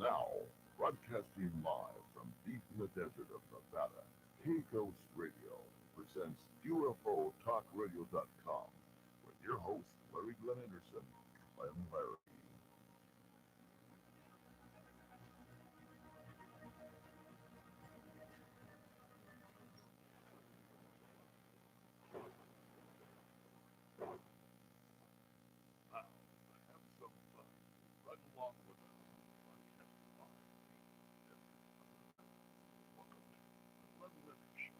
Now, broadcasting live from deep in the desert of Nevada, K-Ghost Radio presents UFOTalkRadio.com with your host, Larry Glenn Anderson and Larry. Now, have some fun. Run along with us. Broadcasting live. Welcome to the Glenn Leonard Show.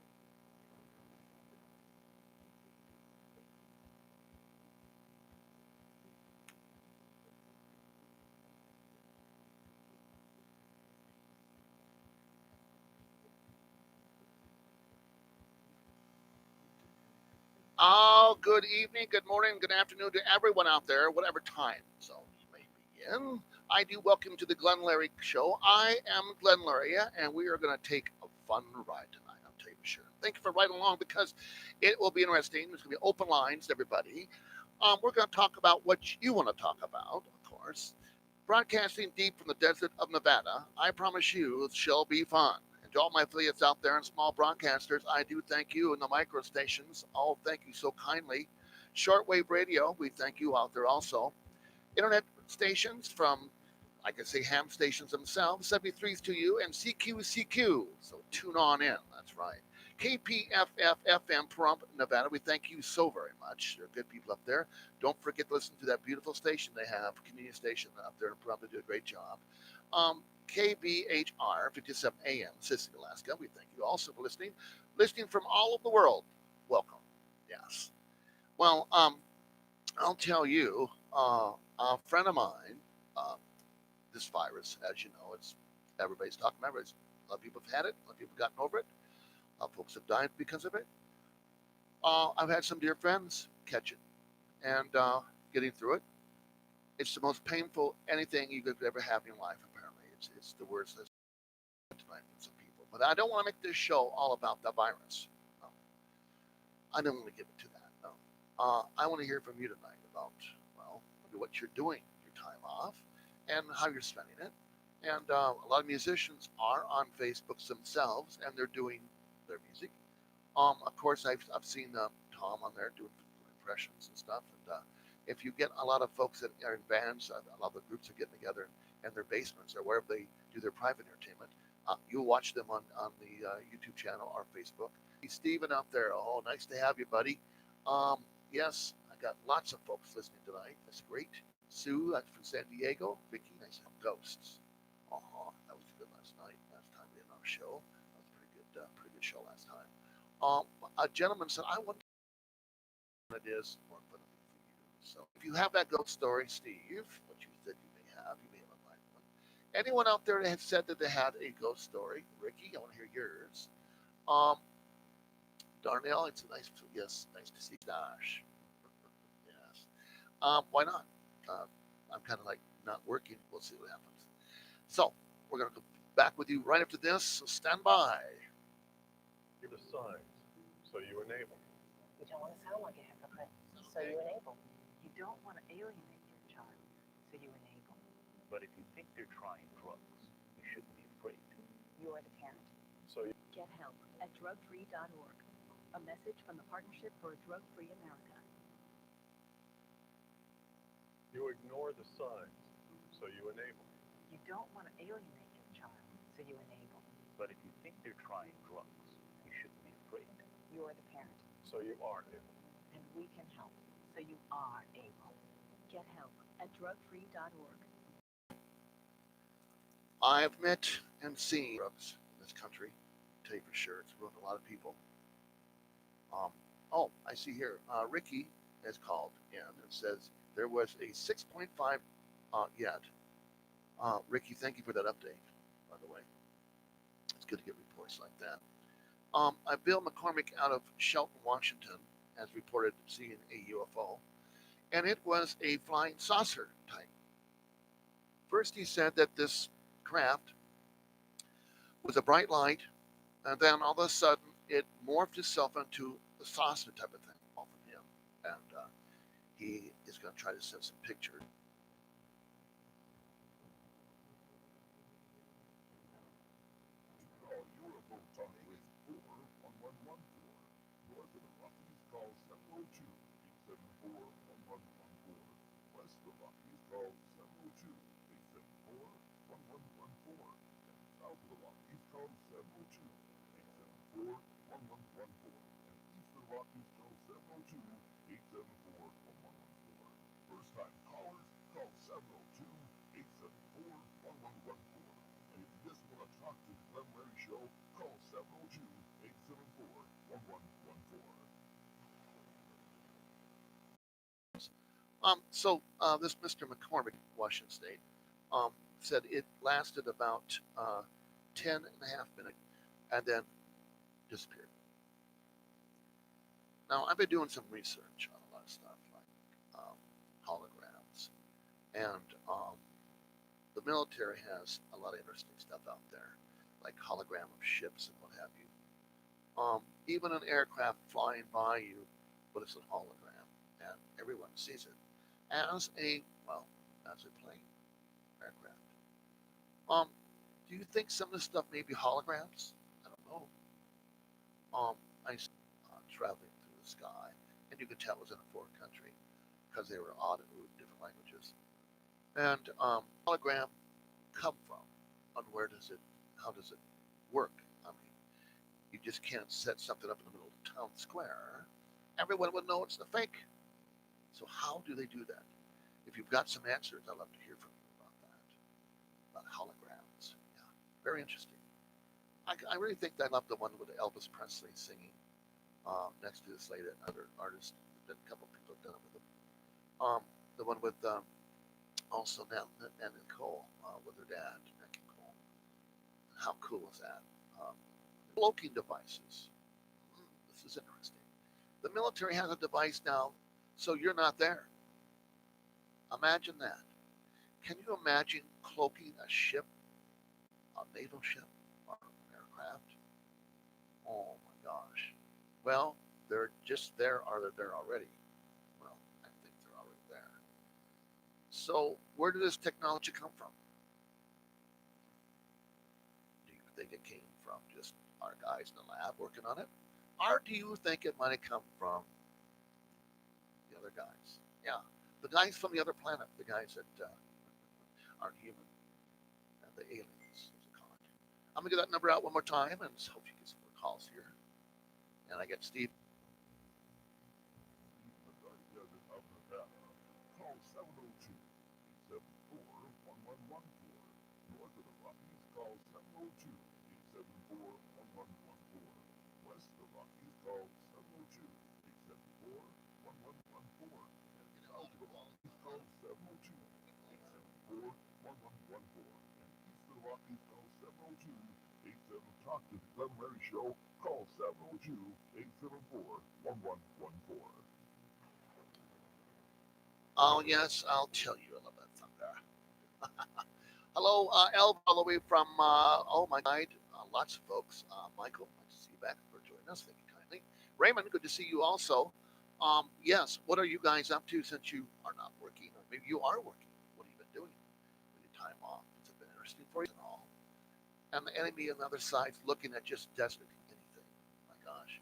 Oh, good evening, good morning, good afternoon to everyone out there, whatever time zone you may be in. I do welcome to the Glenn Larry Show. I am Glenn Larry, and we are going to take a fun ride tonight, I'll tell you for sure. Thank you for riding along because it will be interesting. There's going to be open lines to everybody. We're going to talk about what you want to talk about, of course. Broadcasting deep from the desert of Nevada, I promise you it shall be fun. And to all my affiliates out there and small broadcasters, I do thank you. And the micro stations, all thank you so kindly. Shortwave radio, we thank you out there also. Internet stations from, I can say ham stations themselves, 73's to you, and CQCQ. So tune on in, that's right. KPFF FM Pahrump, Nevada. We thank you so very much. They're good people up there. Don't forget to listen to that beautiful station they have, community station up there in Pahrump. They do a great job. KBHR 57 AM, Sicily, Alaska. We thank you also for listening. Listening from all over the world. Welcome. Yes. Well, I'll tell you, a friend of mine, uh, this virus, as you know, it's everybody's talking about it. A lot of people have had it. A lot of people have gotten over it. Folks have died because of it. I've had some dear friends catch it and getting through it. It's the most painful anything you could ever have in your life. Apparently, it's the worst that's tonight with some people. But I don't want to make this show all about the virus. No, I don't want to give it to that. No, I want to hear from you tonight about well, what you're doing, your time off, and how you're spending it. And a lot of musicians are on Facebook themselves, and they're doing their music. Of course, I've seen Tom on there doing impressions and stuff. And if you get a lot of folks that are in bands, a lot of the groups are getting together in their basements or wherever they do their private entertainment, you'll watch them on the YouTube channel or Facebook. Hey, Steven out there, oh, nice to have you, buddy. Um, yes, I got lots of folks listening tonight. That's great. Sue, that's from San Diego. Vicky, nice to have ghosts. That was good last night. Last time we had our show. That was a pretty good show last time. Um, a gentleman said, I want it is more fun for you. So if you have that ghost story, Steve, what you said you may have a live one. Anyone out there that has said that they had a ghost story, Ricky, I want to hear yours. Um, Darnell, it's a nice, yes, nice to see Dash. Yes. Why not? Uh, I'm kind of like not working. We'll see what happens. So we're going to go back with you right after this. So stand by. Give us signs so you enable. You don't want to sound like a hypocrite, so you enable. You don't want to alienate your child, so you enable. But if you think they're trying drugs, you shouldn't be afraid. You are the parent. So you, Get help at drugfree.org. A message from the Partnership for a Drug-Free America. you ignore the signs, so you enable. You don't want to alienate your child, so you enable. But if you think they're trying drugs, you shouldn't be afraid. You are the parent, So you are able. and we can help, so you are able. Get help at drugfree.org. I've met and seen drugs in this country. I'll tell you for sure, it's ruined a lot of people. Um, oh, I see here. Ricky has called in and says there was a 6.5 yet. Ricky, thank you for that update, by the way. It's good to get reports like that. Bill McCormick out of Shelton, Washington, has reported seeing a UFO, and it was a flying saucer type. First, he said that this craft was a bright light, and then all of a sudden it morphed itself into a saucer type of thing off of him, and he is going to try to send some pictures. West of the Rockies, call 702-874-1114. And south of the Rockies, call 702-874-1114. And east of the Rockies, call 702-874-1114. First time callers, call 702-874-1114. And if you just want to talk to the Glenn Lary Show, call 702-874-1114. This Mr. McCormick, Washington State, said it lasted about 10.5 minutes and then disappeared. Now, I've been doing some research on a lot of stuff like holograms, and the military has a lot of interesting stuff out there, like hologram of ships and what have you. Even an aircraft flying by you, but it's a hologram, and everyone sees it as as a plane aircraft. Um, do you think some of this stuff may be holograms? I don't know. I traveling through the sky, and you could tell it was in a foreign country because they were odd and rude in different languages. And hologram come from, and where does it? How does it work? I mean, you just can't set something up in the middle of the town square. Everyone would know it's the fake. So how do they do that? If you've got some answers, I'd love to hear from you about that. About holograms. Yeah, very interesting. I really think I love the one with Elvis Presley singing next to this lady, another artist. A couple of people have done it with him. The one with also now and Nicole with her dad, Nick and Cole. How cool is that? Cloaking devices. This is interesting. The military has a device now, so you're not there. Imagine that. Can you imagine cloaking a ship, a naval ship, or an aircraft? Oh my gosh. Well, they're just there, or they're there already. Well, I think they're already there. So, where did this technology come from? Do you think it came from just our guys in the lab working on it? Or do you think it might have come from the other guys? Yeah, the guys from the other planet, the guys that aren't human, and the aliens, as they call it. I'm gonna get that number out one more time, and hope you get some more calls here. And I get Steve. Call 702-874-1114. North of the Rockies, call 702-874-1114. West of the Rockies, call 702-874-1114. And south of the Rockies, call 702-874-1114. And east of the Rockies, call 702-874. Talk to the Glenn Lary Show. Call 702-874-1114. Oh yes, I'll tell you a little bit from there. Hello, Elv, all the way from oh my God, lots of folks. Michael, nice to see you back for joining us. Thank you kindly. Raymond, good to see you also. Yes, what are you guys up to since you are not working, or maybe you are working? What have you been doing with your time off? Has it been interesting for you and all? And the enemy on the other side's looking at just desert anything. My gosh.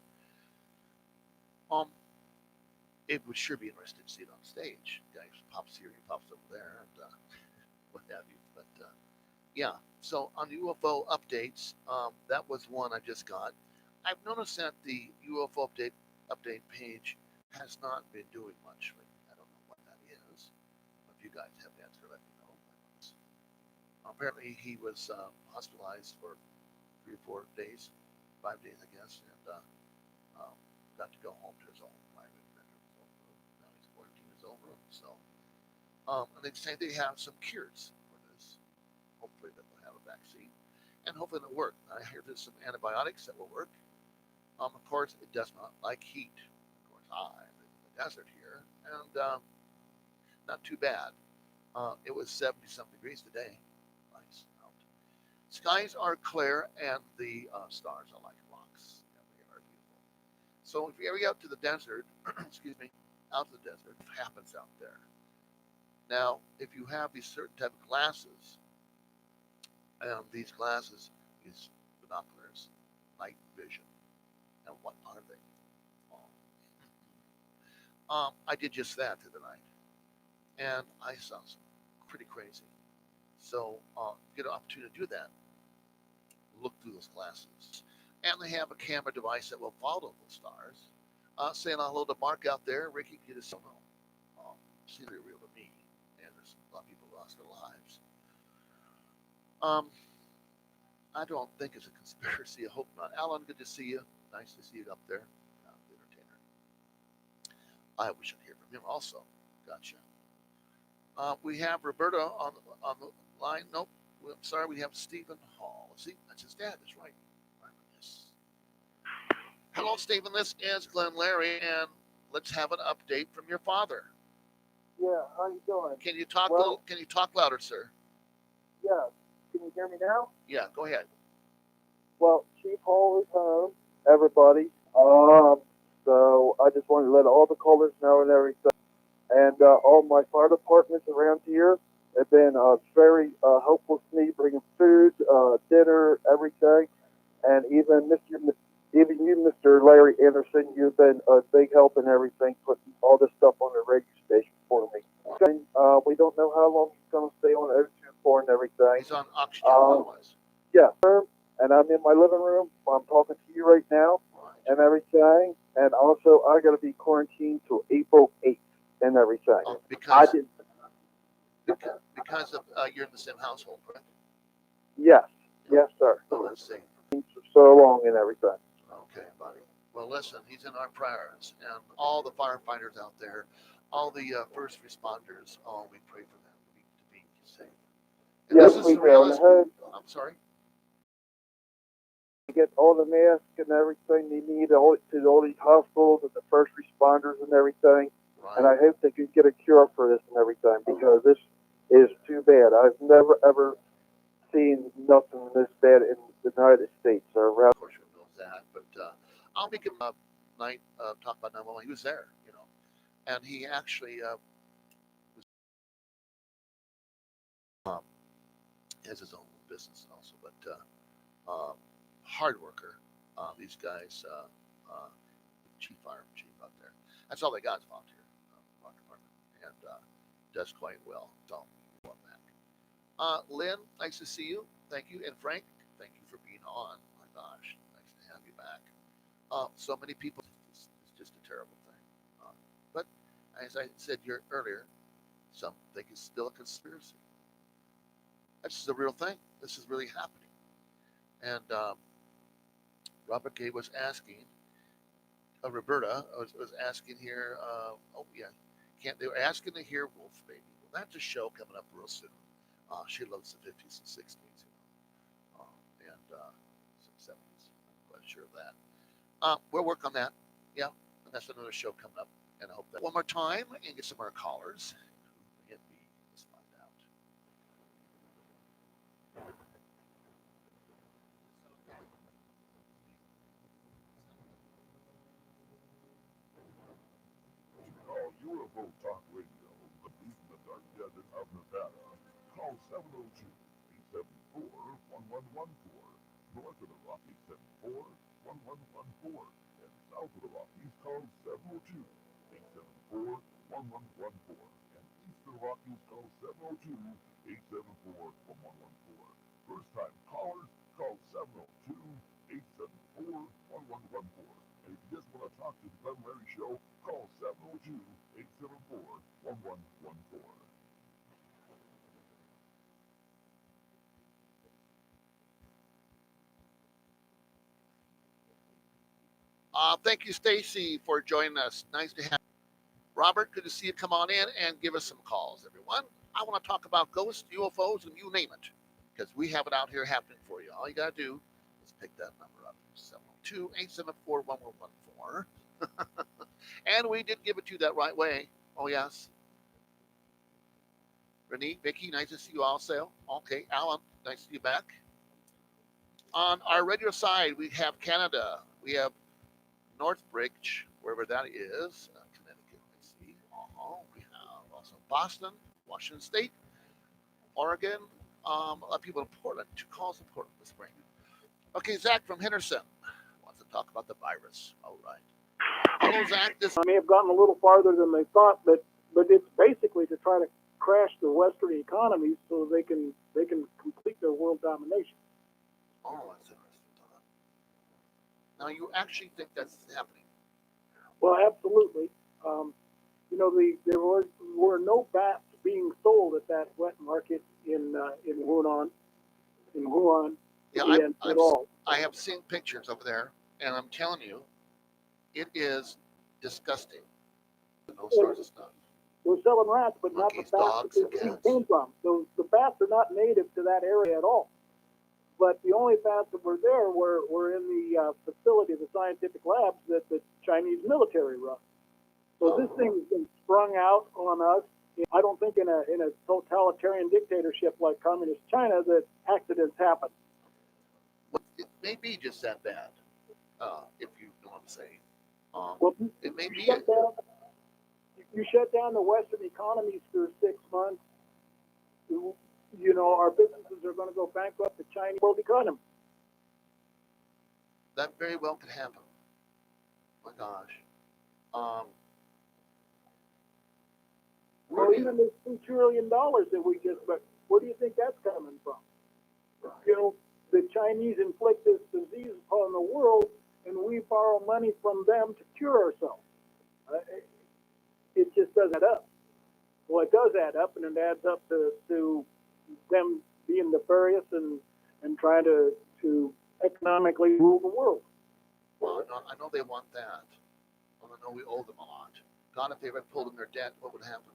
Um, it would sure be interesting to see it on stage. Guy pops here, he pops over there, and what have you. But yeah, so on the UFO updates, that was one I just got. I've noticed that the UFO update page has not been doing much lately. I don't know what that is. If you guys have the answer, let me know. Apparently, he was hospitalized for 3 or 4 days, 5 days, I guess, and got to go home to his own private bedroom. Now his quarantine is over. So, and they say they have some cures for this. Hopefully, that they'll have a vaccine, and hopefully it'll work. I hear there's some antibiotics that will work. Of course, it does not like heat. Of course, I live in the desert here, and not too bad. It was 70-some degrees today. Nice out. Skies are clear, and the stars are like rocks. Yeah, they are beautiful. So if you ever get out to the desert, excuse me, out to the desert, what happens out there? Now, if you have these certain type of glasses, and these glasses, these binoculars, night vision, and what are they? Oh. I did just that the other night, and I saw some pretty crazy. So get an opportunity to do that. Look through those glasses, and they have a camera device that will follow those stars. Saying hello to Mark out there. Ricky, get us don't know. Seems pretty real to me, and there's a lot of people who lost their lives. Um, I don't think it's a conspiracy. I hope not. Alan, good to see you. Nice to see you up there. The entertainer. I wish I'd hear from him also. Gotcha. We have Roberta on the line. Nope. I'm sorry. We have Stephen Hall. See, that's his dad. That's right. Yes. Hello, Stephen. This is Glenn Lary, and let's have an update from your father. Yeah, how you doing? Can you talk? Well, Can you talk louder, sir? yeah. Can you hear me now? Yeah. Go ahead. Well, Chief Hall is home, everybody. So I just wanted to let all the callers know and everything. And all my fire departments around here have been very helpful to me, bringing food, dinner, everything. And even you, Mr. Larry Anderson, you've been a big help in everything, putting all this stuff on the radio station for me. And, we don't know how long he's going to stay on O2 and everything. He's on oxygen. Otherwise. Yeah, and I'm in my living room. I'm talking to you right now Right. and everything. And also, I got to be quarantined till April 8th and everything. I Because did, because of you're in the same household, correct? yes, yes, sir. Oh, that's safe. For so long and everything. Okay, buddy. Well, listen, he's in our prayers, and all the firefighters out there, all the first responders, we pray for them to be safe. And Yes, this is we the will. And I realest. hope I'm sorry. they get all the masks and everything they need to all these hospitals and the first responders and everything. And I Right. hope they can get a cure for this and everything because this is too bad. I've never ever seen nothing this bad in the United States or around. Of course, you knows that, but I'll make him night talk about 911. He was there, and he actually was, um, has his own business also, but hard worker. These guys, chief out there. That's all they got is volunteer fire department, and does quite well. So love that. Lynn, nice to see you. Thank you, and Frank, thank you for being on. My gosh, nice to have you back. So many people. It's just a terrible thing. But as I said here earlier, some think it's still a conspiracy. This is a real thing. This is really happening. And Robert Gay was asking, Roberta was asking here. Oh yeah, can't they were asking to hear Wolf Baby? Well, that's a show coming up real soon. She loves the 50s and 60s, and some 70s. I'm quite sure of that. We'll work on that. Yeah, and that's another show coming up. And I hope that one more time and get some more callers. Who hit me? Let's find out. Call UFO Talk Radio, the beat in the dark desert of Nevada. Call 702-874-1114. North of the Rockies, 74-1114. And south of the Rockies, call 702-874-1114. And east of the Rockies, call 702-874-1114. First time callers, call 702-874-1114. And if you just want to talk to the Glenn Larry Show, call 702-874-1114. Thank you, Stacy, for joining us. Nice to have Robert. Good to see you. Come on in and give us some calls, everyone. I want to talk about ghosts, UFOs, and you name it, because we have it out here happening for you. All you got to do is pick that number up, 702-874-1114. And we did give it to you that right way. Oh, yes. Renee, Vicky, nice to see you also. Okay, Alan, nice to see you back. On our radio side, we have Canada. We have Northbridge, wherever that is, Connecticut. Let's see. We have also Boston, Washington State, Oregon. A lot of people in Portland. 2 calls in Portland this spring. Okay, Zach from Henderson wants to talk about the virus. All right. Hello, Zach. This may have gotten a little farther than they thought, but it's basically to try to crash the Western economies so they can complete their world domination. oh, that's interesting. Now, you actually think that's happening? Well, absolutely. You know, there were no bats being sold at that wet market in Hunan, Yeah, at all. I have seen pictures over there, and I'm telling you, it is disgusting. Those sorts of stuff. We're selling rats, but not the Monkeys, bats dogs, that and they cats. came from. So the bats are not native to that area at all. But the only bats that were there were in the facility, the scientific labs that the Chinese military run. So this thing has been sprung out on us. I don't think in a totalitarian dictatorship like communist China that accidents happen. Well, it may be just that bad, if you know what I'm saying. Well, It may be. you shut down the Western economies for 6 months. You know, our businesses are going to go bankrupt. The Chinese world economy. That very well could happen. My gosh. Well, even this $2 trillion that we just, but where do you think that's coming from? You know, the Chinese inflict this disease upon the world, and we borrow money from them to cure ourselves. It just doesn't add up. Well, it does add up, and it adds up to them being nefarious and trying to economically rule the world. Well, I know they want that. Well, I know we owe them a lot. God, if they ever pulled in their debt, what would happen?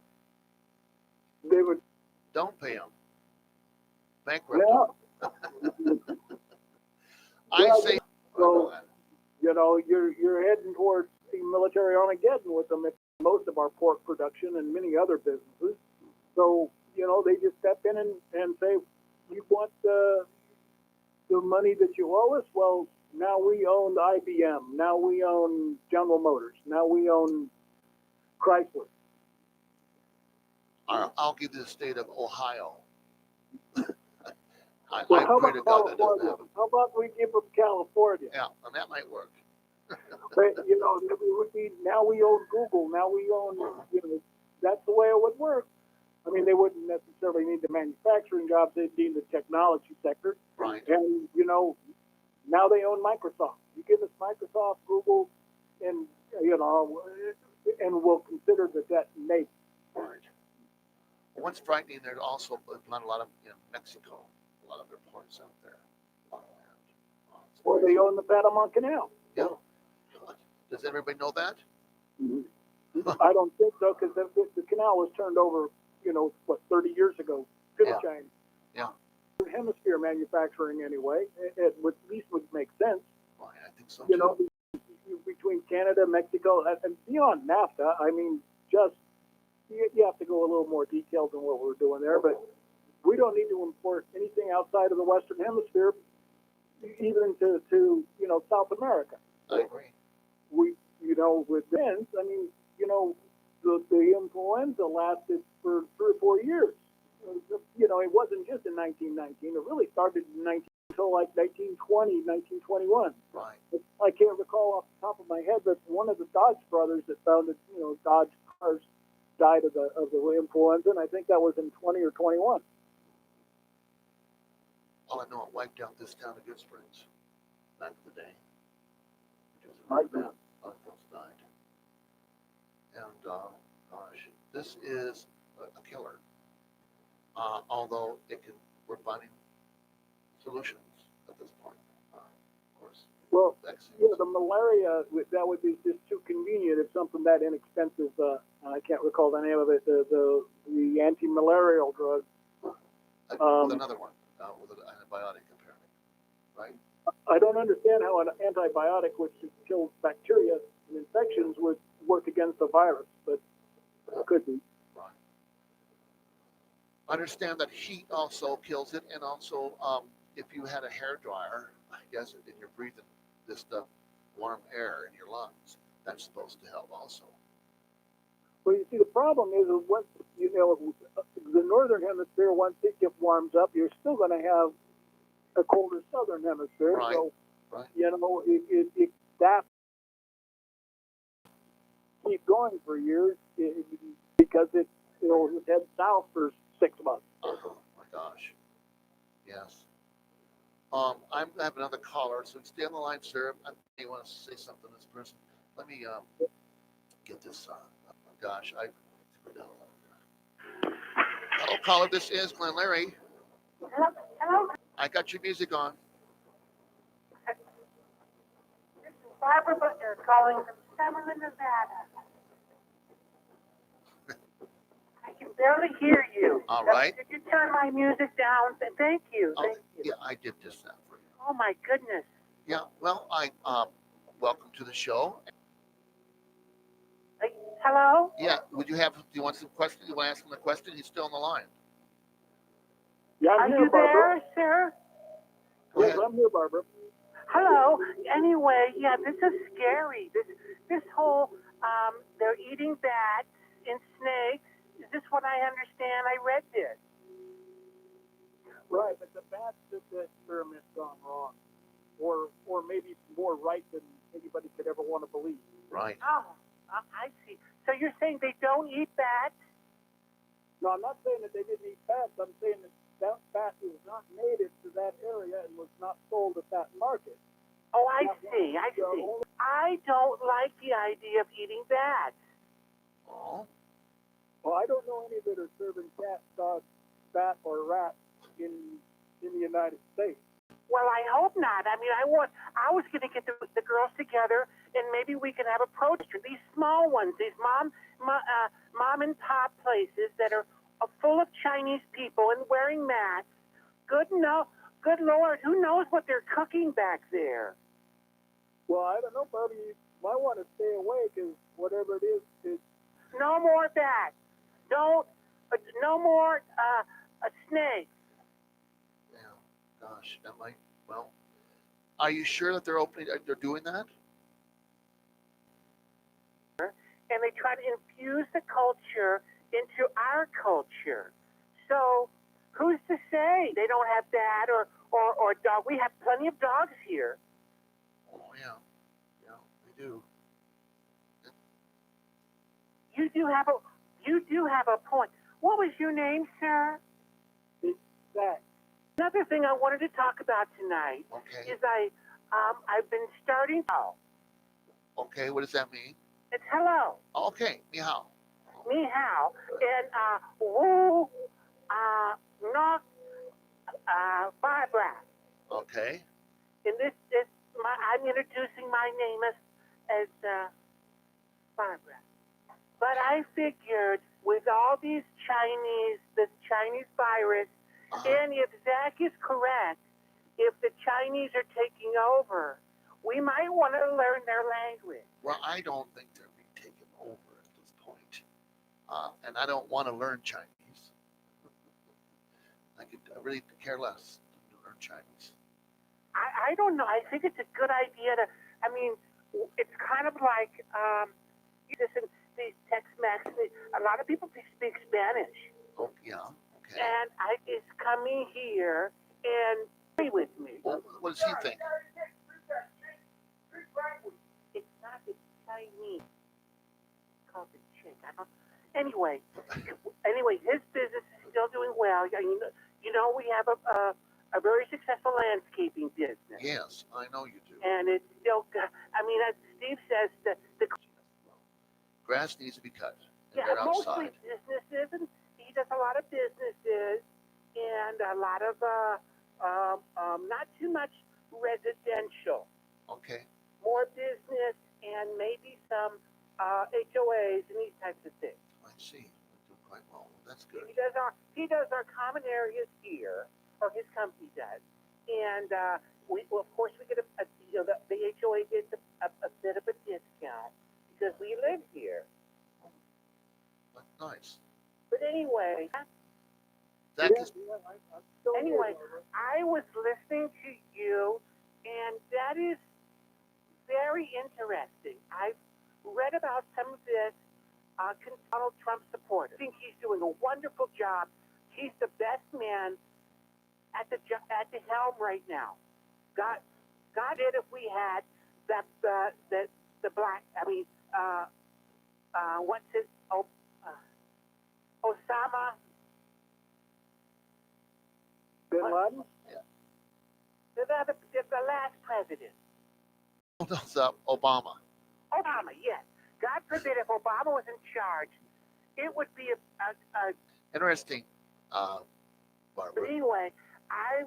They would. Don't pay them. Bankrupt Yeah. them. I say. So, you know, you're heading towards the military Armageddon with them. Most of our pork production and many other businesses. So, you know, they just step in and say, you want the money that you owe us? Well, now we own IBM. Now we own General Motors. Now we own Chrysler. I'll give you the state of Ohio. I Well, pray to God that doesn't happen. How about we give them California? Yeah, and that might work. But, you know, it would be, now we own Google. Now we own, you know, that's the way it would work. I mean, they wouldn't necessarily need the manufacturing jobs. They'd be in the technology sector. Right. And, you know, now they own Microsoft. You give us Microsoft, Google, and, you know, and we'll consider the debt nation. Right. What's frightening, there's also not a lot of Mexico, a lot of their ports out there. Or they own the Panama Canal. Yeah. Does everybody know that? I don't think so, because the canal was turned over, you know, 30 years ago to the Chinese. Yeah. Hemisphere manufacturing, anyway, it would, at least would make sense. Well, I think so. You know, between Canada, Mexico, and beyond NAFTA, I mean, just you have to go a little more detailed than what we're doing there, but we don't need to import anything outside of the Western Hemisphere, even to you know, South America. I agree. We, you know, with this, I mean, you know, the influenza lasted for 3 or 4 years. You know, it wasn't just in 1919. It really started in until like 1920, 1921. Right. I can't recall off the top of my head, but one of the Dodge brothers that founded, you know, Dodge cars died of the influenza, and I think that was in 20 or 21. All I know, it wiped out this town of Good Springs back in the day. Right. A lot of folks died. And gosh, this is a killer. Although we're finding solutions at this point. Of course. Well, vaccines. yeah, the malaria, that would be just too convenient if something that inexpensive. I can't recall the name of it. The anti-malarial drug. With another one, with an antibiotic, apparently, right? I don't understand how an antibiotic, which kills bacteria and infections, would work against a virus, but it could be. Right. Understand that heat also kills it, and also if you had a hair dryer, I guess, and you're breathing this warm air in your lungs, that's supposed to help also. Well, you see, the problem is once, you know, the northern hemisphere, once it warms up, you're still going to have a colder southern hemisphere. Right. So, right. you know, that keep going for years because it head south for 6 months. Oh my gosh. Yes. I have another caller, so stay on the line, sir. I may want to say something to this person. Let me get this. Oh gosh, hello, caller. This is Glenn Larry. Hello, hello. I got your music on. This is Barbara Butler calling from Summerlin, Nevada. I can barely hear you. All right. Did you turn my music down? Thank you. Oh, Thank you. yeah, I did just that for you. Oh my goodness. Yeah. Well, I welcome to the show. Hello? Yeah. Do you want some questions? You want to ask him a question? He's still on the line. Yeah, Are I'm here, you Barbara. there, sir? Go Yes, ahead. I'm here, Barbara. Hello. Anyway, yeah, this is scary. This whole they're eating bats and snakes. Is this what I understand? I read this. Right, but the bats that the experiment's gone wrong, or maybe more right than anybody could ever want to believe. Right. Oh, I see. So you're saying they don't eat bats? No, I'm not saying that they didn't eat bats. I'm saying that bat was not native to that area and was not sold at that market. Oh, I see. I see. I don't like the idea of eating bats. Oh. Well, I don't know any that are serving cat, dog, bat, or rat in the United States. Well, I hope not. I mean, I was going to get the girls together, and maybe we can have a protest. These small ones, these mom and pop places that are full of Chinese people and wearing masks. Good Lord, who knows what they're cooking back there? Well, I don't know, Barbie. You might want to stay away because whatever it is, No more bats. No more snakes. Yeah. Gosh, that might. Well, are you sure that they're doing that? And they try to infuse the culture into our culture. So who's to say they don't have that or dog? We have plenty of dogs here. Oh yeah. Yeah, they do. You do have a point. What was your name, sir? it's that. Another thing I wanted to talk about tonight Okay. is I've been starting. Oh, Okay. What does that mean? it's hello, Okay. Ni hao. ni hao, and wu knock Barbara. Okay. And I'm introducing my name as Barbara. But I figured with all this Chinese virus, and if Zach is correct, if the Chinese are taking over, we might want to learn their language. Well, I don't think they're being taken over at this point, and I don't want to learn Chinese. I really care less to learn Chinese. I don't know. I think it's a good idea to. I mean, it's kind of like these Tex-Mex. A lot of people speak Spanish. Oh yeah. Okay. And is coming here and play with me. Well, what does he think? It's not. It's Chinese. It's called the chick. I don't. Anyway, his business is still doing well. You know, we have a very successful landscaping business. Yes, I know you do. And it's still. I mean, as Steve says, the Grass needs to be cut and yeah, cut mostly outside. businesses, and he does a lot of businesses and a lot of not too much residential, Okay. more business and maybe some HOAs and these types of things. I see. They do quite well. That's good. He does our common areas here, or his company does, and of course we get the HOA gets a bit of a discount because we live here. That's nice. But anyway. Zach is I'm still Anyway, here, Barbara. I was listening to you, and that is very interesting. I've read about some of this Donald Trump supporters. I think he's doing a wonderful job. He's the best man at the helm right now. God did if we had the black. I mean, what's his, Osama, Bin Laden? the last president. Thumbs up, Obama. Obama, yes. God forbid if Obama was in charge, it would be a Interesting, but Barbara. anyway, I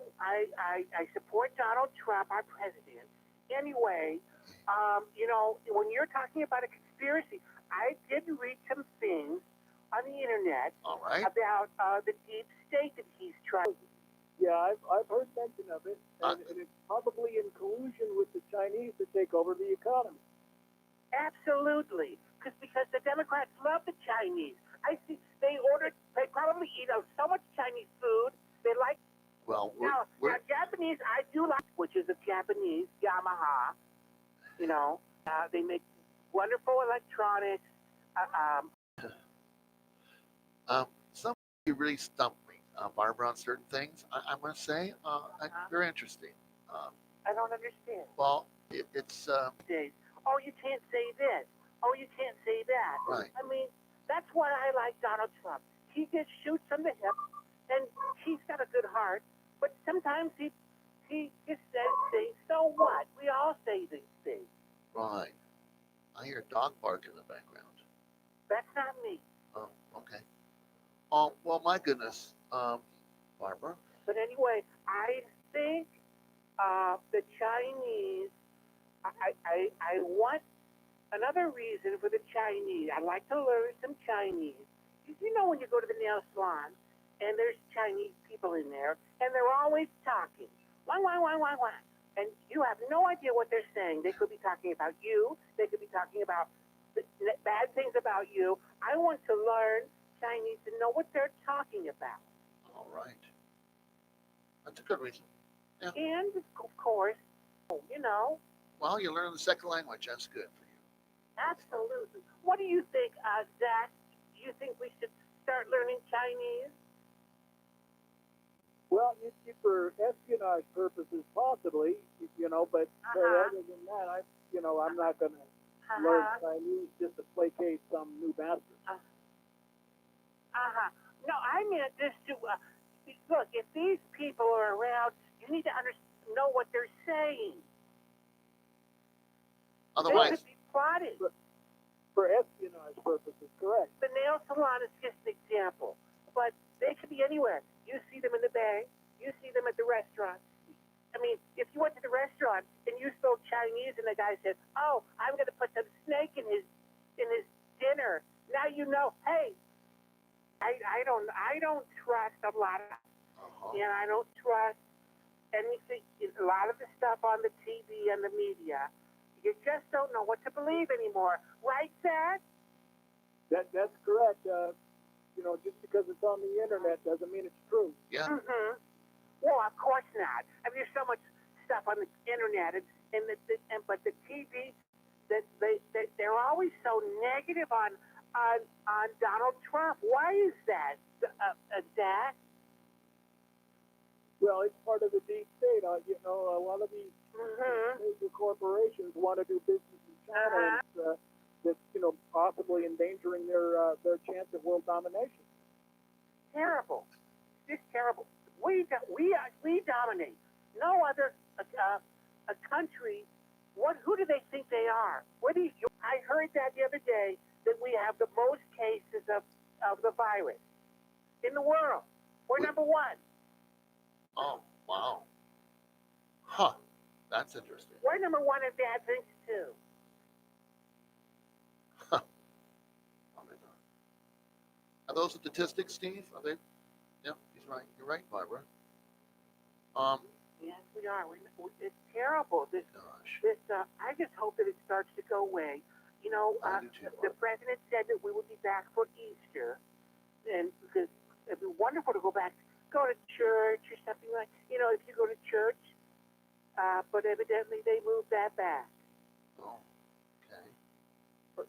support Donald Trump, our president. Anyway, when you're talking about a conspiracy, I did read some things on the internet All right. about the deep state that he's trying. Yeah, I've heard mention of it, and it's probably in collusion with the Chinese to take over the economy. Absolutely, because the Democrats love the Chinese. I see they probably eat so much Chinese food. They like Well, now Japanese. I do like, which is a Japanese Yamaha. They make wonderful electronics. Some you really stumped me, Barbara, on certain things. I must say, they're interesting. I don't understand. Well, it's Days. Oh, you can't say this. Oh, you can't say that. right. I mean, that's why I like Donald Trump. He just shoots from the hip, and he's got a good heart. But sometimes he just says things. So what? We all say these things. Right. I hear a dog bark in the background. That's not me. Oh, okay. Oh, well, my goodness, Barbara. But anyway, I think the Chinese. I want another reason for the Chinese. I'd like to learn some Chinese. You know when you go to the nail salon and there's Chinese people in there and they're always talking. Wah, wah, wah, wah, wah. And you have no idea what they're saying. They could be talking about you. They could be talking about bad things about you. I want to learn Chinese to know what they're talking about. All right. That's a good reason. Yeah. And, of course, Well, you learn the second language. That's good for you. absolutely. What do you think, Zach? Do you think we should start learning Chinese? Well, for espionage purposes, possibly, but other than that, I'm not going to learn Chinese just to placate some new bastard. No, I meant this to look. If these people are around, you need to know what they're saying. They Otherwise, could be plotting. For espionage purposes, correct. The nail salon is just an example, but they could be anywhere. You see them in the bay. You see them at the restaurant. I mean, if you went to the restaurant and you spoke Chinese, and the guy said, "Oh, I'm going to put some snake in his dinner," now you know. Hey, I don't trust a lot of, and I don't trust anything. A lot of the stuff on the TV and the media. You just don't know what to believe anymore, right, Zach? That's correct. Just because it's on the internet doesn't mean it's true. yeah. Mm-hmm. Well, of course not. I mean, there's so much stuff on the internet, but the TV, they're always so negative on Donald Trump. Why is that, Zach? Well, it's part of the deep state. A lot of these major corporations want to do business in China, and that's possibly endangering their chance at world domination. Terrible. Just terrible. We dominate. No other a country. Who do they think they are? I heard that the other day that we have the most cases of the virus in the world. We're number one. Oh, wow. Huh. That's interesting. We're number one in bad things too. Huh. Are those statistics, Steve? Are they? Yeah, he's right. You're right, Barbara. Yes, we are. It's terrible. This. I just hope that it starts to go away. I do too, The president said that we would be back for Easter, and because it'd be wonderful to go to church or something like. If you go to church, but evidently they moved that back Oh, okay. for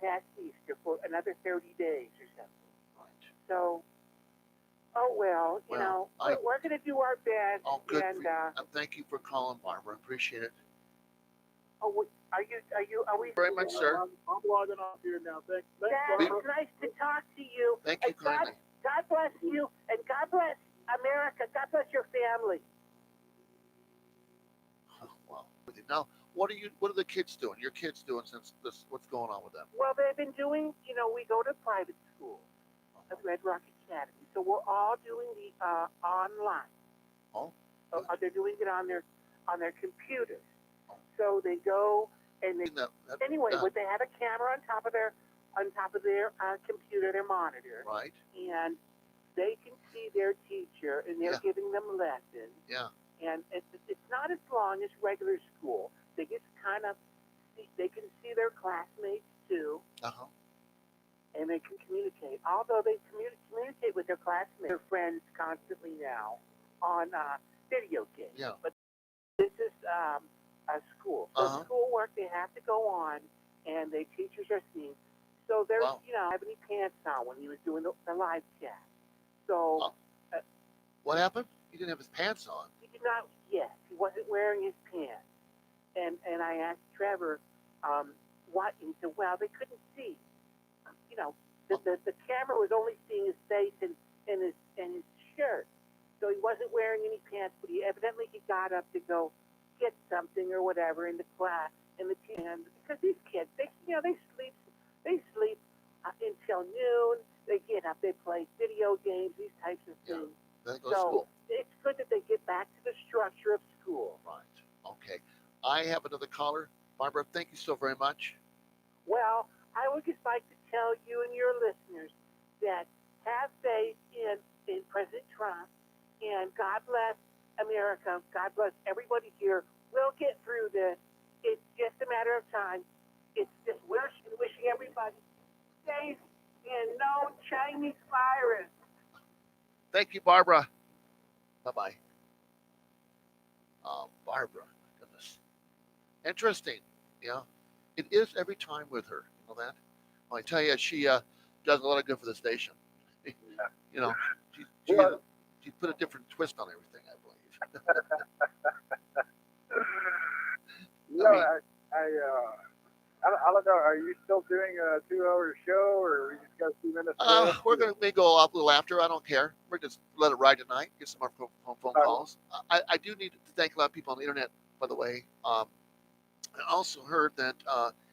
past Easter for another 30 days or something. Right. So, oh well, we're going to do our best. Oh, good And for you. Thank you for calling, Barbara. Appreciate it. oh, Are we? Very much, sir. I'm logging off here now. Thanks, Dad, Be- it's nice to talk to you. Thank you And God, kindly. God bless you, and God bless America. God bless your family. Oh, wow. Now, what are the kids doing? Your kids doing since this? What's going on with them? Well, they've been doing. We go to private school at Red Rock Academy, so we're all doing the online. Oh, They're doing it on their computers. So they go and they anyway, but they have a camera on top of their computer, their monitor, right. and they can see their teacher, and they're giving them lessons. Yeah. And it's not as long as regular school. They just kind of they can see their classmates too, and they can communicate. Although they communicate with their classmates, their friends constantly now on video games. Yeah. But this is a school. So schoolwork they have to go on, and the teachers are seeing. So there's have any pants on when he was doing the live chat. So what happened? He didn't have his pants on. he did not. Yes, he wasn't wearing his pants. And I asked Trevor, what? And he said, well, they couldn't see. The camera was only seeing his face and his shirt. So he wasn't wearing any pants, but evidently he got up to go get something or whatever in the class and because these kids they sleep until noon. They get up, they play video games, these types of things. Then they go to school. It's good that they get back to the structure of school. Right. Okay. I have another caller. Barbara, thank you so very much. Well, I would just like to tell you and your listeners that have faith in President Trump, and God bless America. God bless everybody here. We'll get through this. It's just a matter of time. It's just wishing everybody safe and no Chinese virus. Thank you, Barbara. Bye-bye. Barbara, goodness. Interesting. Yeah. It is every time with her. You know that? Well, I tell you, she does a lot of good for the station. You know, she put a different twist on everything, I believe. I don't know. Are you still doing a 2-hour show, or we just got a few minutes left? We're going to go off a little after. I don't care. We're just let it ride tonight. Get some more phone calls. I do need to thank a lot of people on the internet, by the way. I also heard that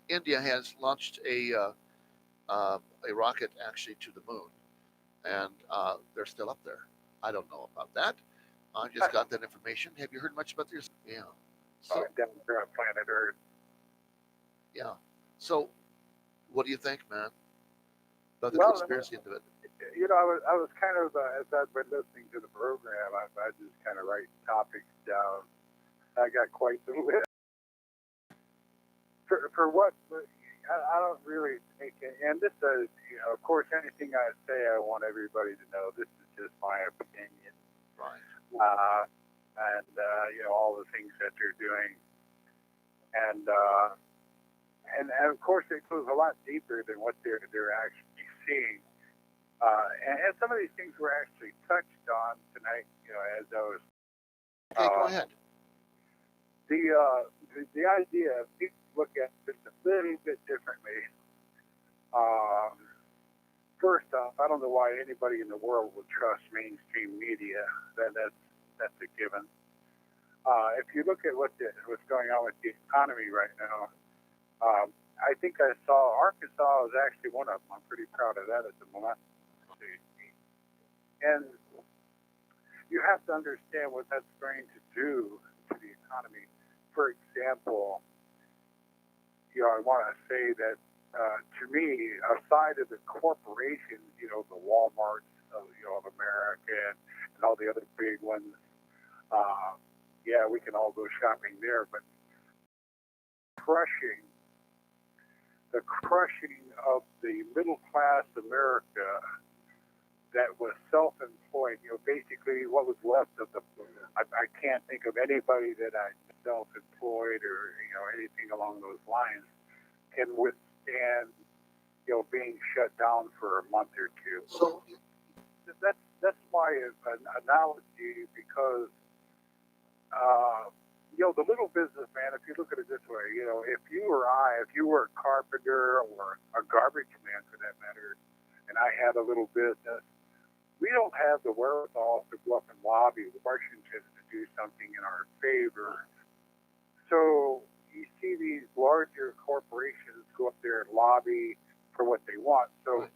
India has launched a rocket actually to the moon, and they're still up there. I don't know about that. I just got that information. Have you heard much about this? Yeah. So, Down there on planet Earth. yeah. So, what do you think, man? About the Well, conspiracy into it? I was kind of as I've been listening to the program, I just kind of write topics down. I got quite the list. For what I don't really think, and this is, of course, anything I say, I want everybody to know this is just my opinion. Right. And all the things that they're doing, and of course it goes a lot deeper than what they're actually seeing. And some of these things were actually touched on tonight, as I was. Okay, go ahead. The idea of people look at this a little bit differently. First off, I don't know why anybody in the world would trust mainstream media. That's a given. If you look at what's going on with the economy right now, I think I saw Arkansas is actually one of them. I'm pretty proud of that at the moment. And you have to understand what that's going to do to the economy. For example, I want to say that to me, aside of the corporations, the Walmarts of America and all the other big ones, we can all go shopping there, but the crushing of the middle class America that was self-employed, basically what was left of I can't think of anybody that I self-employed or, anything along those lines can withstand, being shut down for a month or two. So that's my analogy, because, the little businessman, if you look at it this way, if you or I, if you were a carpenter or a garbage man for that matter, and I had a little business, we don't have the wherewithal to go up and lobby Washington to do something in our favor. So you see these larger corporations go up there and lobby for what they want. So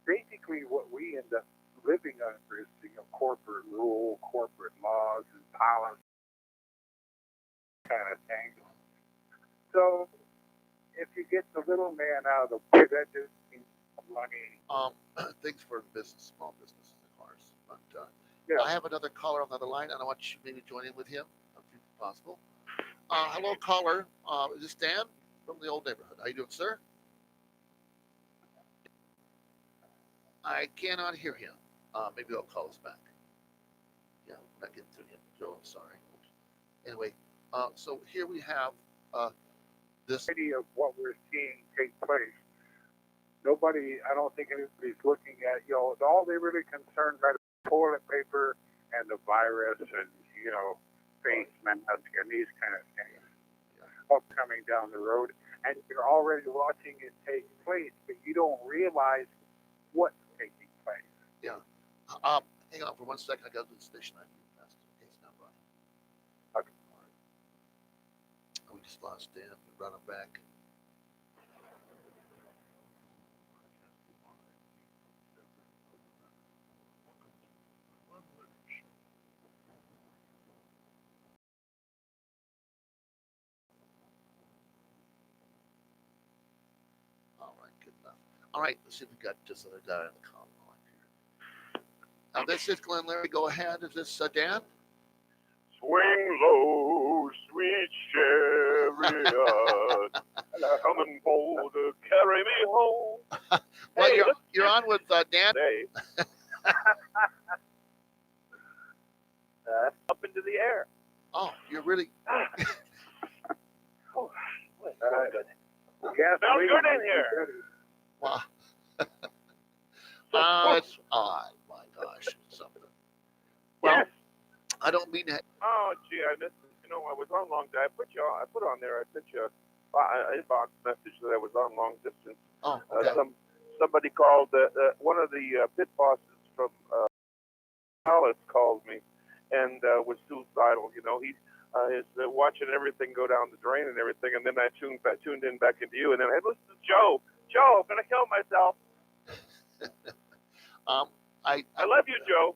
basically what we end up living under is corporate rule, corporate laws and policies kind of thing. So if you get the little man out of the way, that just means money. Things for business, small businesses, of course. But Yeah. I have another caller on the other line, and I want you to maybe join in with him, if possible. Hello, caller. Is this Dan from the old neighborhood? How you doing, sir? I cannot hear him. Maybe they'll call us back. Yeah, I'm not getting through him. Joe, I'm sorry. Anyway, so here we have this. Of what we're seeing take place. Nobody, I don't think anybody's looking at, all they're really concerned about is toilet paper and the virus and, face mask and these kind of things coming down the road. And you're already watching it take place, but you don't realize what's taking place. Yeah. Hang on for 1 second. I got to do the station. I moved past it. Okay, it's not running. Okay. All right. We just lost Dan. We run him back. All right, good enough. All right, let's see if we got just another guy on the call line here. Now, this is Glenn Larry. Go ahead. Is this Dan? Swing low, sweet chariot, come and boulder, carry me home. Well, Hey, you're on with Dan. Day. Up into the air. Oh, you're really. Sounds good in here. Wow. That's odd. My gosh, something. Well, Yes. I don't mean that. Oh, gee, I missed it. I was on long day. I put on there. I sent you an inbox message that I was on long distance. Oh, okay. Somebody called. One of the pit bosses from Dallas called me and was suicidal. He is watching everything go down the drain and everything. And then I tuned in back into you. And then I listened to Joe. Joe, I'm gonna kill myself. I love you, Joe.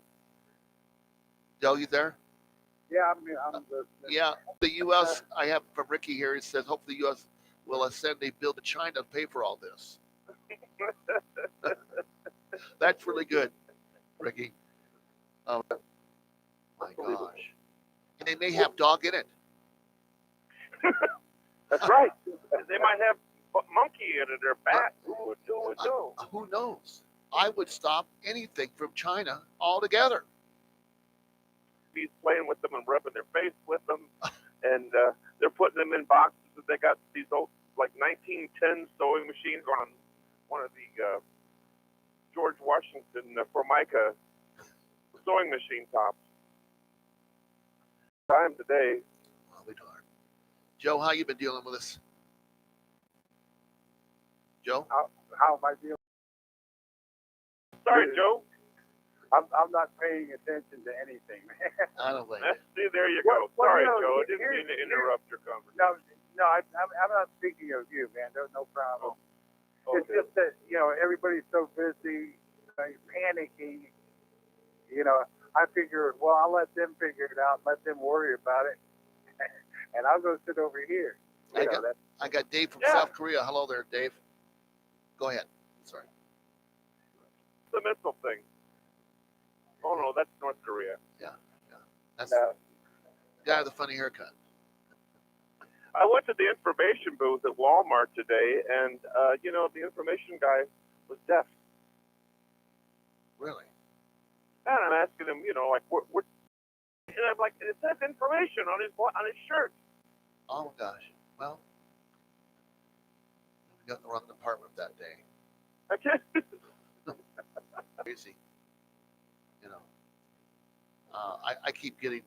Joe, you there? Yeah, I'm listening. Yeah, the U.S. I have from Ricky here. It says hopefully the U.S. will send a bill to China to pay for all this. That's really good, Ricky. Oh my gosh! And they may have dog in it. That's right. They might have monkey in it or bat. Who would know? Who knows? I would stop anything from China altogether. He's playing with them and rubbing their face with them, and they're putting them in boxes. They got these old, like 1910 sewing machines on one of the George Washington Formica sewing machine tops. Time today. Well, we darn. Joe, how you been dealing with this? Joe? How am I feeling? Sorry, Joe. I'm not paying attention to anything, man. I don't think. See, there you go. Well, Sorry, you know, Joe. I didn't mean to interrupt your conversation. No, I'm not speaking of you, man. There's no problem. Oh, It's just that everybody's so busy, panicking. I figured, well, I'll let them figure it out, let them worry about it, and I'll go sit over here. I got Dave from Yeah. South Korea. Hello there, Dave. Go ahead. Sorry. The missile thing. Oh no, that's North Korea. That's the guy with the funny haircut. I went to the information booth at Walmart today, and the information guy was deaf. Really? And I'm asking him, like, what? And I'm like, it says information on his shirt. Oh my gosh. Well, we got in the wrong department that day. I can't. Crazy. I keep getting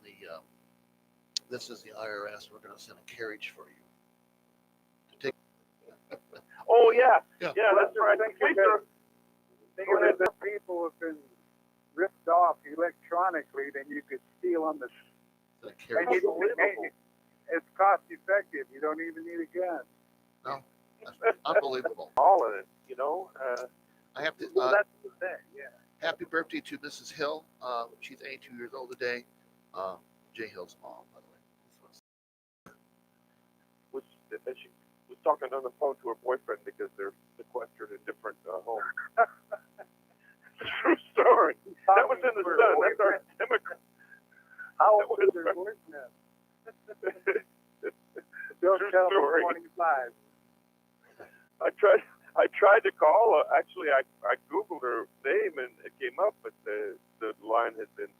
the this is the IRS. We're going to send a carriage for you to take. Oh yeah, Yeah. yeah, that's right. Think of it, that people have been ripped off electronically, then you could steal on the. The And carriage. it's cost effective. You don't even need a gun. No, that's unbelievable. All in it, you know. I have to. Well, that's the thing. Yeah. Happy birthday to Mrs. Hill. She's 82 years old today. Jay Hill's mom, by the way. Was she was talking on the phone to her boyfriend because they're sequestered in different homes. True story. That was in the Sun. That's our Democrat. How old is their boyfriend? Don't True tell story. me 25. I tried to call. Actually, I googled her name and it came up, but the line had been.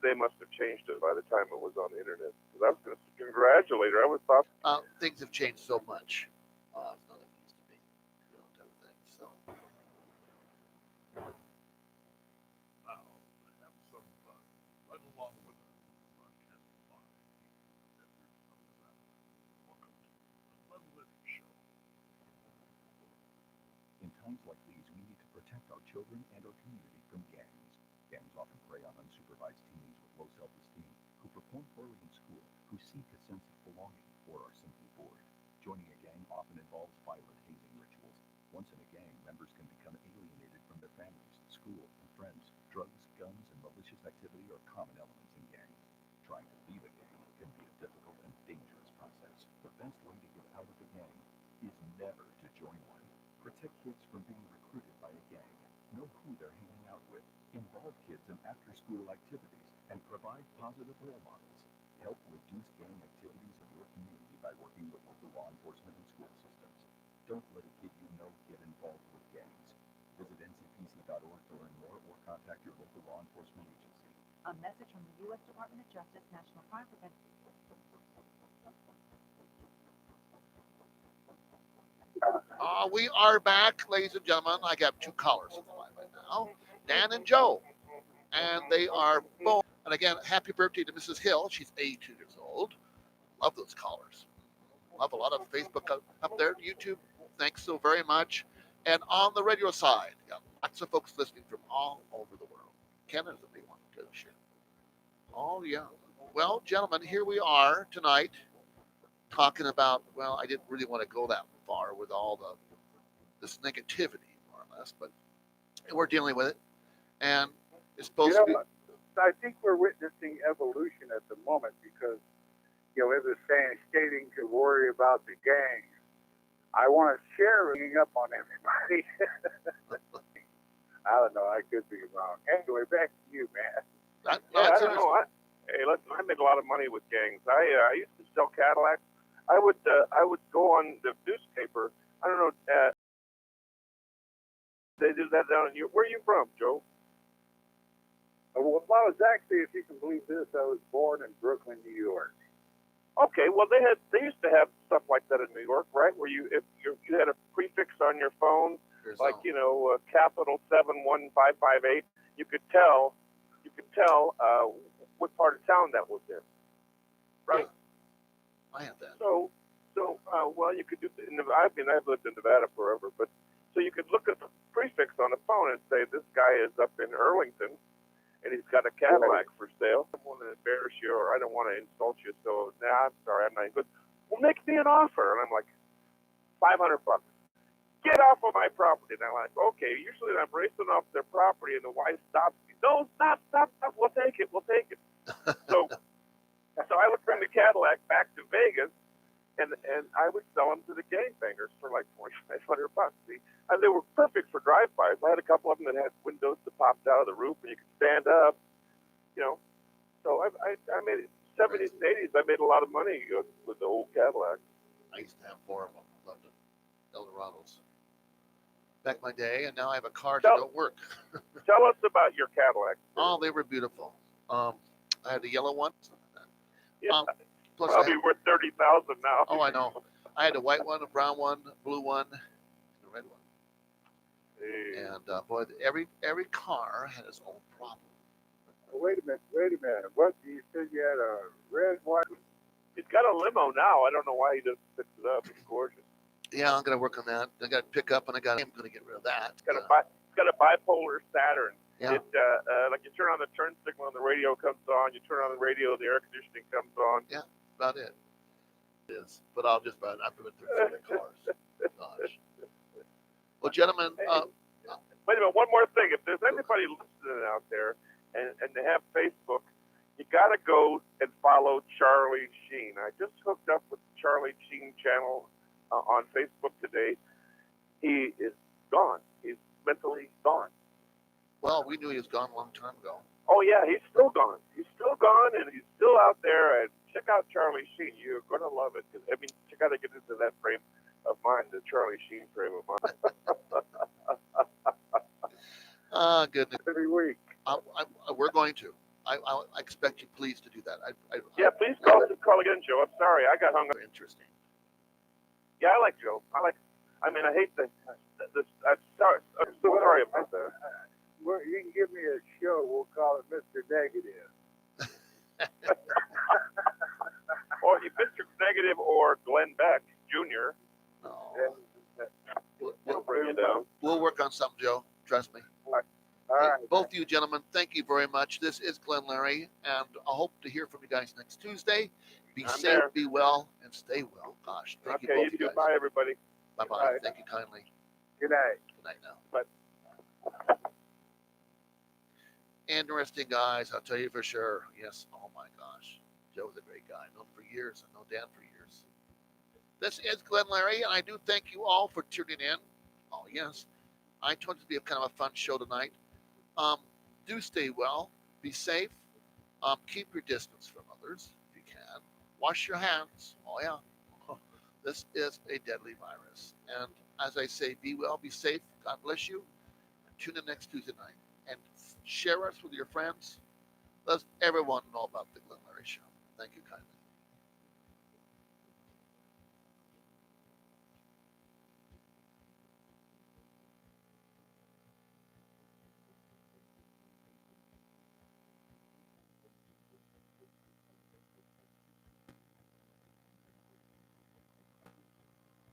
They must have changed it by the time it was on the internet. Because I was going to congratulate her. I was thought. Things have changed so much. It's not like it used to be. You know, type of thing. So. Now, I have some right along with it. Welcome to the Lary Show. In times like these, we need to protect our children and our community from gangs. Gangs often prey on unsupervised teens with low self-esteem, who perform poorly in school, who seek a sense of belonging, or are simply bored. Joining a gang often involves violent hazing rituals. Once in a gang, members can become alienated from their families, school, and friends. Drugs, guns, and malicious activity are common elements in gangs. Trying to leave a gang can be a difficult and dangerous process. The best way to get out of a gang is never to join one. Protect kids from being recruited by a gang. Know who they're hanging out with. Involve kids in after-school activities and provide positive role models. Help reduce gang activities in your community by working with local law enforcement and school systems. Don't let a kid you know get involved with gangs. Visit ncpc.org to learn more or contact your local law enforcement agency. A message from the U.S. Department of Justice National Crime Prevention. We are back, ladies and gentlemen. I got two callers on the line right now, Dan and Joe, and they are both. And again, happy birthday to Mrs. Hill. She's 82 years old. Love those callers. Love a lot of Facebook up there, YouTube. Thanks so very much. And on the radio side, got lots of folks listening from all over the world. Canada's a big one too, sure. Oh yeah. Well, gentlemen, here we are tonight talking about. Well, I didn't really want to go that far with all this negativity, more or less, but we're dealing with it, and it's supposed to be. I think we're witnessing evolution at the moment because, it was stating to worry about the gangs. I want to share ringing up on everybody. I don't know. I could be wrong. Anyway, back to you, man. I don't know. Hey, listen, I made a lot of money with gangs. I used to sell Cadillacs. I would go on the newspaper. I don't know. They do that down in you. Where are you from, Joe? Well, I was actually, if you can believe this, I was born in Brooklyn, New York. Okay, well they used to have stuff like that in New York, right? Where you had a prefix on your phone, like capital 71558. You could tell what part of town that was in, right? I had that. So well, you could do. I've lived in Nevada forever, but so you could look at the prefix on the phone and say this guy is up in Arlington, and he's got a Cadillac for sale. I don't want to embarrass you, or I don't want to insult you, so I'm sorry, I'm not good. Well, make me an offer, and I'm like, $500. Get off of my property. And I'm like, okay. Usually I'm racing off their property, and the wife stops me. No, stop. We'll take it. So I would bring the Cadillac back to Vegas, and I would sell them to the gangbangers for like $4,500. See, and they were perfect for drive-bys. I had a couple of them that had windows that popped out of the roof, and you could stand up. So I made it. 70s and 80s. I made a lot of money with the old Cadillac. I used to have 4 of them. Loved it. Eldorados. Back in my day, and now I have a car that don't work. Tell us about your Cadillac. Oh, they were beautiful. I had the yellow one. Yeah, plus probably worth $30,000 now. Oh, I know. I had a white one, a brown one, a blue one, and a red one. Hey. And boy, every car had its own problem. Wait a minute. What? You said you had a red one? He's got a limo now. I don't know why he doesn't fix it up. It's gorgeous. Yeah, I'm gonna work on that. I got to pick up, and I'm gonna get rid of that. It's got a bipolar Saturn. Yeah. It like you turn on the turn signal and the radio comes on. You turn on the radio, the air conditioning comes on. Yeah, about it. It is, but I'll just buy it. I've been through 30 cars. Gosh. Well, gentlemen, Wait a minute, one more thing. If there's anybody listening out there and they have Facebook, you got to go and follow Charlie Sheen. I just hooked up with the Charlie Sheen channel on Facebook today. He is gone. He's mentally gone. well, we knew he was gone a long time ago. Oh, yeah, he's still gone. He's still gone, and he's still out there. And check out Charlie Sheen. You're going to love it. I mean, you got to get into that frame of mind, the Charlie Sheen frame of mind. Goodness. Every week. We're going to. I expect you please to do that. Yeah, please call again, Joe. I'm sorry. I got hung up. Interesting. Yeah, I like Joe. I hate I'm sorry about that. Well, you can give me a show. We'll call it Mr. Negative. Or Mr. Negative or Glenn Beck Jr. No. We'll bring you down. We'll work on something, Joe. Trust me. All right. Both of you gentlemen, thank you very much. This is Glenn Larry, and I hope to hear from you guys next Tuesday. Be I'm safe, there. be well, and stay well. Gosh, thank you Okay, both you you too. guys. Bye, everybody. Bye-bye. Bye. Thank you kindly. Good night. Good night now. Bye. Interesting guys, I'll tell you for sure. Yes, oh my gosh. Joe was a great guy. Known for years. I've known Dan for years. This is Glenn Larry, and I do thank you all for tuning in. Oh, yes. I told it to be a kind of a fun show tonight. Do stay well. Be safe. Keep your distance from others if you can. Wash your hands. Oh, yeah. This is a deadly virus. And as I say, be well, be safe. God bless you. And tune in next Tuesday night. And share us with your friends. Let everyone know about the Glenn Larry Show. Thank you kindly.